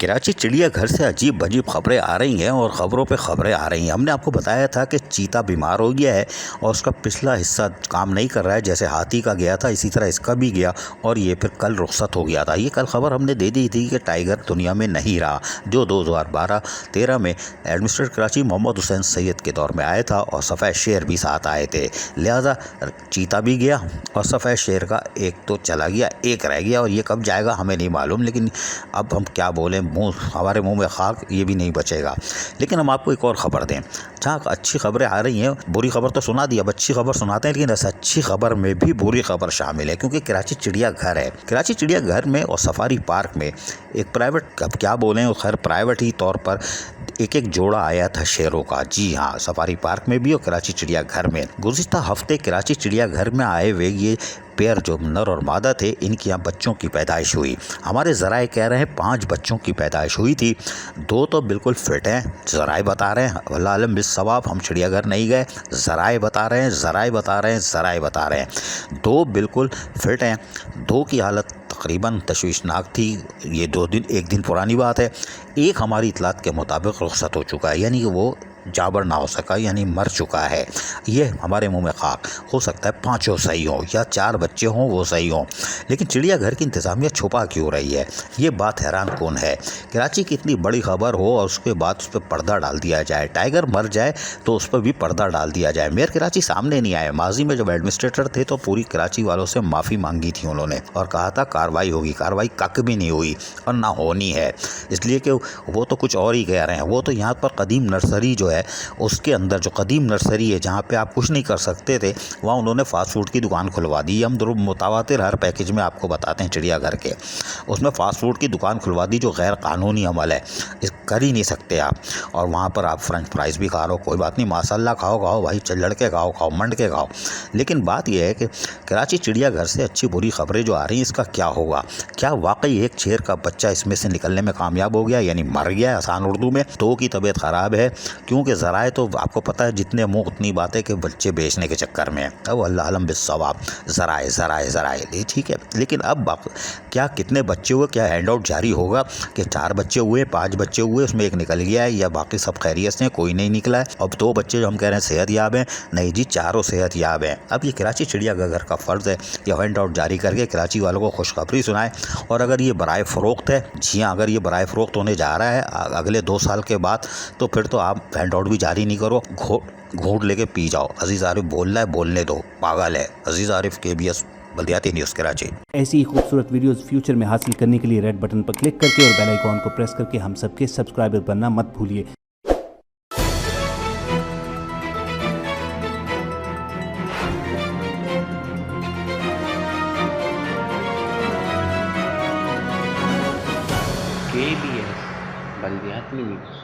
कराची चिड़ियाघर से अजीब अजीब खबरें आ रही हैं और ख़बरों पे ख़बरें आ रही हैं। हमने आपको बताया था कि चीता बीमार हो गया है और उसका पिछला हिस्सा काम नहीं कर रहा है। जैसे हाथी का गया था इसी तरह इसका भी गया और ये फिर कल रुखसत हो गया था। ये कल ख़बर हमने दे दी थी कि टाइगर दुनिया में नहीं रहा, जो 2012-13 में एडमिनिस्ट्रेटर कराची मोहम्मद हुसैन सैयद के दौर में आया था और सफ़ेद शेर भी साथ आए थे। लिहाजा चीता भी गया और सफ़ेद शेर का एक तो चला गया, एक रह गया और ये कब जाएगा हमें नहीं मालूम। लेकिन अब हम क्या बोलें, हमारे मुंह में खाक, ये भी नहीं बचेगा। लेकिन हम आपको एक और ख़बर दें, जहाँ अच्छी खबरें आ रही हैं, बुरी खबर तो सुना दी, अब अच्छी खबर सुनाते हैं। लेकिन ऐसा अच्छी खबर में भी बुरी खबर शामिल है, क्योंकि कराची चिड़ियाघर है। कराची चिड़ियाघर में और सफारी पार्क में एक प्राइवेट, अब क्या बोलें, खैर प्राइवेट ही तौर पर एक जोड़ा आया था शेरों का। जी हाँ, सफारी पार्क में भी और कराची चिड़ियाघर में। गुज़िश्ता हफ्ते कराची चिड़ियाघर में आए हुए ये पेयर जो नर और मादा थे, इनकी यहाँ बच्चों की पैदाइश हुई। हमारे ज़राए कह रहे हैं 5 बच्चों की पैदाइश हुई थी। 2 तो बिल्कुल फिट हैं, ज़राए बता रहे हैं, वल्लाह आलम बिस्सवाब, हम चिड़ियाघर नहीं गए, ज़राए बता रहे हैं, ज़राए बता रहे हैं, ज़राए बता रहे हैं। 2 बिल्कुल फिट हैं, 2 की हालत तकरीबन तशवीशनाक थी। ये 2 दिन, 1 दिन पुरानी बात है। एक हमारी इतलात के मुताबिक रुखसत हो चुका है, यानी कि वो जाबर ना हो सका, यानी मर चुका है। ये हमारे मुंह में खाक, हो सकता है 5 सही हों या 4 बच्चे हों वो सही हों। लेकिन चिड़ियाघर की इंतज़ामिया छुपा क्यों रही है, ये बात हैरान कौन है। कराची की इतनी बड़ी खबर हो और उसके बाद उस पर पर्दा डाल दिया जाए, टाइगर मर जाए तो उस पर भी पर्दा डाल दिया जाए। मेयर कराची सामने नहीं आए। माजी में जब एडमिनिस्ट्रेटर थे तो पूरी कराची वालों से माफ़ी मांगी थी उन्होंने और कहा था कार्रवाई होगी। कार्रवाई कक भी नहीं हुई और ना होनी है, इसलिए कि वो तो कुछ और ही कह रहे हैं। वो तो यहाँ पर कदीम नर्सरी जो है, उसके अंदर जो कदीम नर्सरी है जहाँ पे आप कुछ नहीं कर सकते थे, वहाँ उन्होंने फास्ट फूड की दुकान खुलवा दी। हम दुरुब मुतावातिर हर पैकेज में आपको बताते हैं चिड़ियाघर के, उसमें फास्ट फूड की दुकान खुलवा दी, जो गैर कानूनी अमल है, इस कर ही नहीं सकते आप। और वहाँ पर आप फ्रेंच फ्राइज़ भी खा रहे हो, कोई बात नहीं, माशाल्लाह, खाओ खाओ भाई, लड़के खाओ खाओ, मंड के खाओ। लेकिन बात यह है कि कराची चिड़ियाघर से अच्छी बुरी खबरें जो आ रही हैं, इसका क्या होगा। क्या वाकई एक शेर का बच्चा इसमें से निकलने में कामयाब हो गया, यानी मर गया आसान उर्दू में, तो की तबीयत ख़राब है। क्योंकि ज़राए तो आपको पता है, जितने मुँह उतनी बातें कि बच्चे बेचने के चक्कर में। अब अल्लाह आलम बिस्सवाब, ज़राए ज़राए ज़राए, ठीक है। लेकिन अब क्या कितने बच्चे हुए, क्या हैंड आउट जारी होगा कि 4 बच्चे हुए, 5 बच्चे हुए, उसमें एक निकल गया है, या बाकी सब खैरियत से, कोई नहीं निकला है। अब 2 बच्चे जो हम कह रहे हैं सेहतयाब हैं, नहीं जी, 4 सेहतयाब हैं। अब ये कराची चिड़ियाघर का फ़र्ज़ है ये हैंड आउट जारी करके कराची वालों को खुशखबरी सुनाए। और अगर ये बराए फ़रोख्त है, जी हाँ, अगर ये बराए फ़रोख्त होने जा रहा है अगले 2 साल के बाद, तो फिर तो आप हैंड आउट भी जारी नहीं करो, घूंट लेके पी जाओ। अजीज़ आरिफ बोल रहा है, बोलने दो, पागल है। अजीज़ आरिफ, KBS बल्दियाती न्यूज़ कराची। ऐसी ही खूबसूरत वीडियोस फ्यूचर में हासिल करने के लिए रेड बटन पर क्लिक करके और बेल आइकॉन को प्रेस करके हम सबके सब्सक्राइबर बनना मत भूलिए। KBS बल्दियाती न्यूज़।